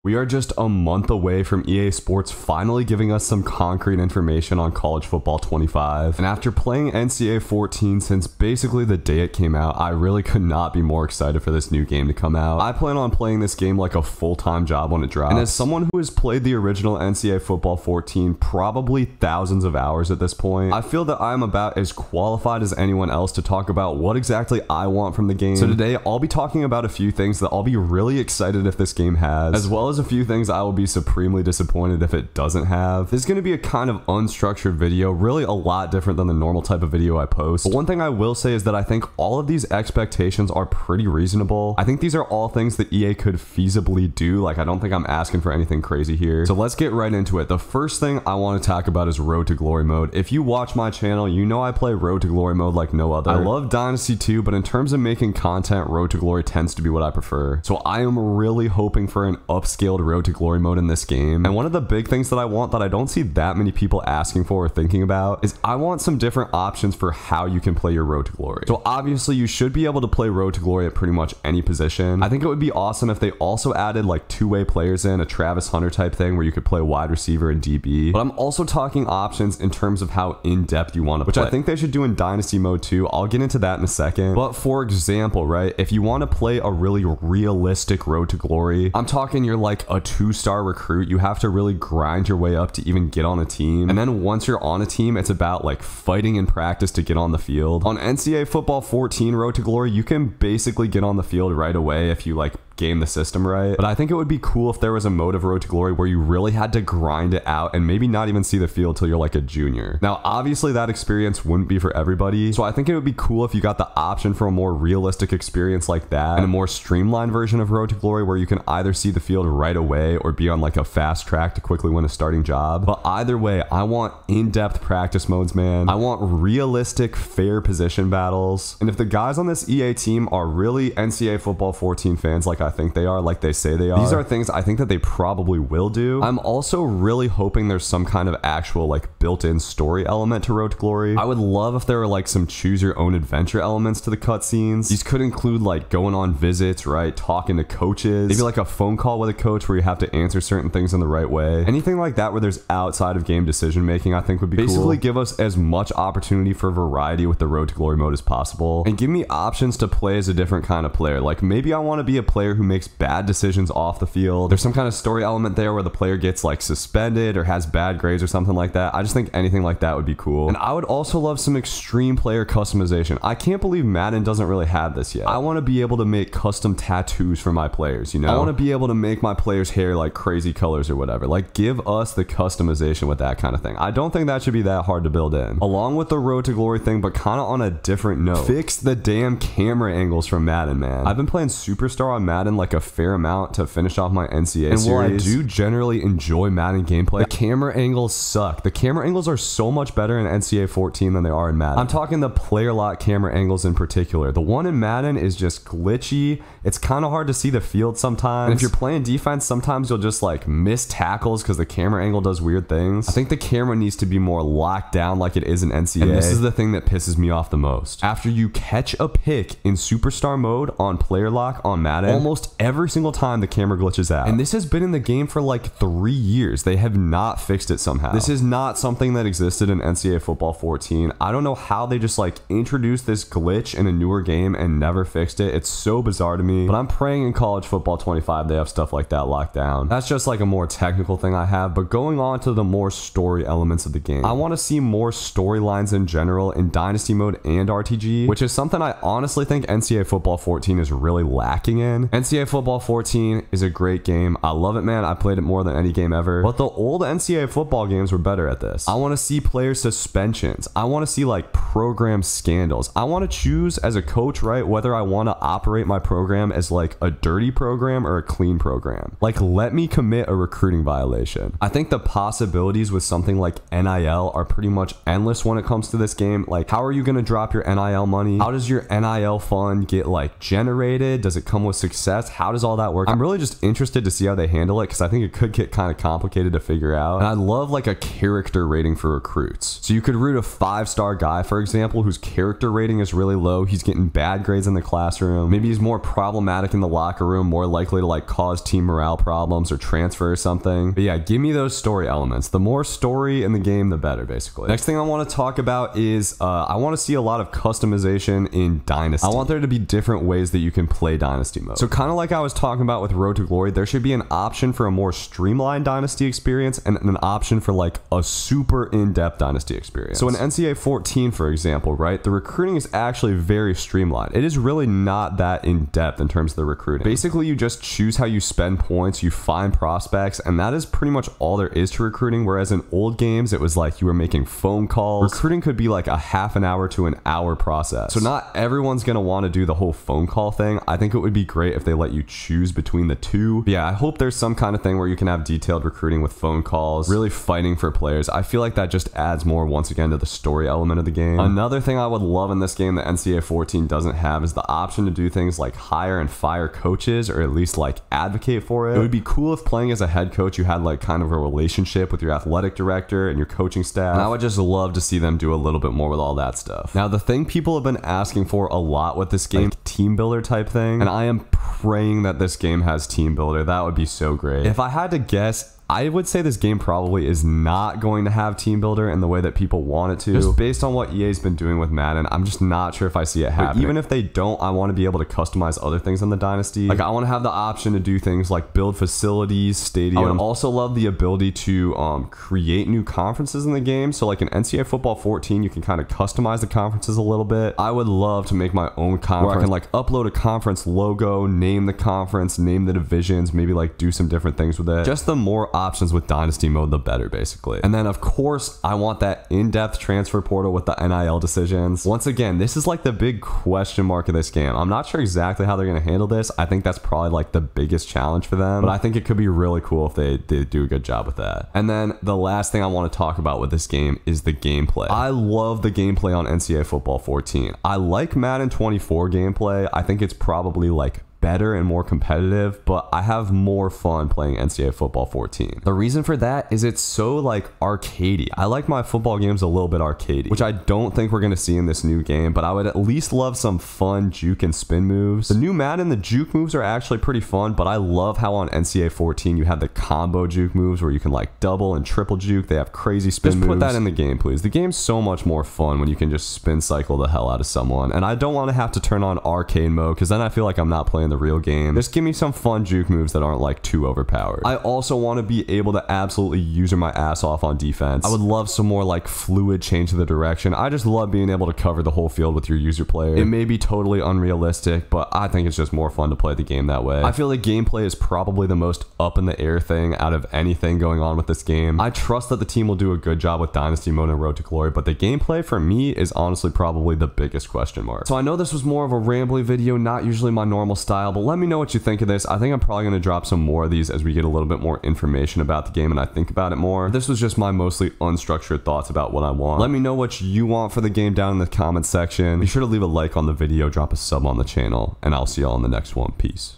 We are just a month away from EA Sports finally giving us some concrete information on College Football 25. And after playing NCAA 14 since basically the day it came out, I really could not be more excited for this new game to come out. I plan on playing this game like a full-time job when it drops. And as someone who has played the original NCAA Football 14 probably thousands of hours at this point, I feel that I'm about as qualified as anyone else to talk about what exactly I want from the game. So today, I'll be talking about a few things that I'll be really excited if this game has, as well as a few things I will be supremely disappointed if it doesn't have. This is going to be a kind of unstructured video, really a lot different than the normal type of video I post. But one thing I will say is that I think all of these expectations are pretty reasonable. I think these are all things that EA could feasibly do. Like, I don't think I'm asking for anything crazy here. So let's get right into it. The first thing I want to talk about is Road to Glory mode. If you watch my channel, you know I play Road to Glory mode like no other. I love Dynasty too, but in terms of making content, Road to Glory tends to be what I prefer. So I am really hoping for an upscaled Road to Glory mode in this game. And one of the big things that I want that I don't see that many people asking for or thinking about is I want some different options for how you can play your Road to Glory. So obviously you should be able to play Road to Glory at pretty much any position. I think it would be awesome if they also added like two-way players in, a Travis Hunter type thing where you could play wide receiver and DB. But I'm also talking options in terms of how in-depth you want to play, which I think they should do in Dynasty mode too. I'll get into that in a second. But for example, right, if you want to play a really realistic Road to Glory, I'm talking you're like a two-star recruit, you have to really grind your way up to even get on a team. And then once you're on a team, it's about like fighting in practice to get on the field. On NCAA Football 14 Road to Glory, you can basically get on the field right away if you like game the system right. But I think it would be cool if there was a mode of Road to Glory where you really had to grind it out and maybe not even see the field till you're like a junior. Now, obviously that experience wouldn't be for everybody. So I think it would be cool if you got the option for a more realistic experience like that and a more streamlined version of Road to Glory where you can either see the field right away or be on like a fast track to quickly win a starting job. But either way, I want in-depth practice modes, man. I want realistic, fair position battles. And if the guys on this EA team are really NCAA Football 14 fans like I think they are, like they say they are, these are things I think that they probably will do. I'm also really hoping there's some kind of actual like built-in story element to Road to Glory. I would love if there were like some choose your own adventure elements to the cutscenes. These could include like going on visits, right? Talking to coaches, maybe like a phone call with a coach where you have to answer certain things in the right way. Anything like that where there's outside of game decision making I think would be cool. Basically give us as much opportunity for variety with the Road to Glory mode as possible and give me options to play as a different kind of player. Like maybe I want to be a player who makes bad decisions off the field. There's some kind of story element there where the player gets like suspended or has bad grades or something like that. I just think anything like that would be cool. And I would also love some extreme player customization. I can't believe Madden doesn't really have this yet. I want to be able to make custom tattoos for my players, you know? I want to be able to make my players' hair like crazy colors or whatever. Like give us the customization with that kind of thing. I don't think that should be that hard to build in. Along with the Road to Glory thing, but kind of on a different note, fix the damn camera angles from Madden, man. I've been playing Superstar on Madden like a fair amount to finish off my NCAA series. And while I do generally enjoy Madden gameplay, the camera angles suck. The camera angles are so much better in NCAA 14 than they are in Madden. I'm talking the player lock camera angles in particular. The one in Madden is just glitchy. It's kind of hard to see the field sometimes. And if you're playing defense, sometimes you'll just like miss tackles because the camera angle does weird things. I think the camera needs to be more locked down like it is in NCAA. And this is the thing that pisses me off the most. After you catch a pick in Superstar mode on player lock on Madden, almost every single time the camera glitches out. And this has been in the game for like 3 years. They have not fixed it somehow. This is not something that existed in NCAA Football 14. I don't know how they just like introduced this glitch in a newer game and never fixed it. It's so bizarre to me, but I'm praying in College Football 25 they have stuff like that locked down. That's just like a more technical thing I have, but going on to the more story elements of the game, I want to see more storylines in general in Dynasty mode and RTG, which is something I honestly think NCAA Football 14 is really lacking in. NCAA Football 14 is a great game. I love it, man. I played it more than any game ever. But the old NCAA football games were better at this. I want to see player suspensions. I want to see like program scandals. I want to choose as a coach, right, whether I want to operate my program as like a dirty program or a clean program. Like let me commit a recruiting violation. I think the possibilities with something like NIL are pretty much endless when it comes to this game. Like how are you going to drop your NIL money? How does your NIL fund get like generated? Does it come with success success? How does all that work? I'm really just interested to see how they handle it, because I think it could get kind of complicated to figure out. And I love like a character rating for recruits. So you could root a 5-star guy, for example, whose character rating is really low. He's getting bad grades in the classroom. Maybe he's more problematic in the locker room, more likely to like cause team morale problems or transfer or something. But yeah, give me those story elements. The more story in the game, the better, basically. Next thing I want to talk about is I want to see a lot of customization in Dynasty. I want there to be different ways that you can play Dynasty mode. So kind of like I was talking about with Road to Glory, there should be an option for a more streamlined Dynasty experience and an option for like a super in-depth Dynasty experience. So in NCAA 14, for example, right, the recruiting is actually very streamlined. It is really not that in-depth in terms of the recruiting. Basically, you just choose how you spend points, you find prospects, and that is pretty much all there is to recruiting, whereas in old games, it was like you were making phone calls. Recruiting could be like a half an hour to an hour process. So not everyone's gonna want to do the whole phone call thing. I think it would be great if they let you choose between the two. But yeah, I hope there's some kind of thing where you can have detailed recruiting with phone calls, really fighting for players. I feel like that just adds more, once again, to the story element of the game. Another thing I would love in this game that NCAA 14 doesn't have is the option to do things like hire and fire coaches, or at least like advocate for it. It would be cool if playing as a head coach, you had like kind of a relationship with your athletic director and your coaching staff. And I would just love to see them do a little bit more with all that stuff. Now, the thing people have been asking for a lot with this game, like team builder type thing, and I am praying that this game has team builder. That would be so great. If I had to guess, I would say this game probably is not going to have team builder in the way that people want it to. Just based on what EA's been doing with Madden, I'm just not sure if I see it happening. Even if they don't, I want to be able to customize other things in the Dynasty. Like, I want to have the option to do things like build facilities, stadiums. I would also love the ability to create new conferences in the game. So like in NCAA Football 14, you can kind of customize the conferences a little bit. I would love to make my own conference where I can like upload a conference logo, name the conference, name the divisions, maybe like do some different things with it. Just the more options with Dynasty mode, the better, basically. And then of course, I want that in-depth transfer portal with the NIL decisions. Once again, this is like the big question mark of this game. I'm not sure exactly how they're going to handle this. I think that's probably like the biggest challenge for them, but I think it could be really cool if they do a good job with that. And then the last thing I want to talk about with this game is the gameplay. I love the gameplay on NCAA Football 14. I like Madden 24 gameplay. I think it's probably like better and more competitive, but I have more fun playing NCAA Football 14. The reason for that is it's so like arcadey. I like my football games a little bit arcadey, which I don't think we're going to see in this new game, but I would at least love some fun juke and spin moves. The new Madden, the juke moves are actually pretty fun, but I love how on NCAA 14 you have the combo juke moves where you can like double and triple juke. They have crazy spin moves. Just put that in the game, please. The game's so much more fun when you can just spin cycle the hell out of someone, and I don't want to have to turn on arcade mode, because then I feel like I'm not playing the real game. Just give me some fun juke moves that aren't like too overpowered. I also want to be able to absolutely user my ass off on defense. I would love some more like fluid change of the direction. I just love being able to cover the whole field with your user player. It may be totally unrealistic, but I think it's just more fun to play the game that way. I feel like gameplay is probably the most up in the air thing out of anything going on with this game. I trust that the team will do a good job with Dynasty mode and Road to Glory, but the gameplay for me is honestly probably the biggest question mark. So I know this was more of a rambly video, not usually my normal style, but let me know what you think of this. I think I'm probably going to drop some more of these as we get a little bit more information about the game and I think about it more. This was just my mostly unstructured thoughts about what I want. Let me know what you want for the game down in the comments section. Be sure to leave a like on the video, drop a sub on the channel, and I'll see y'all in the next one. Peace.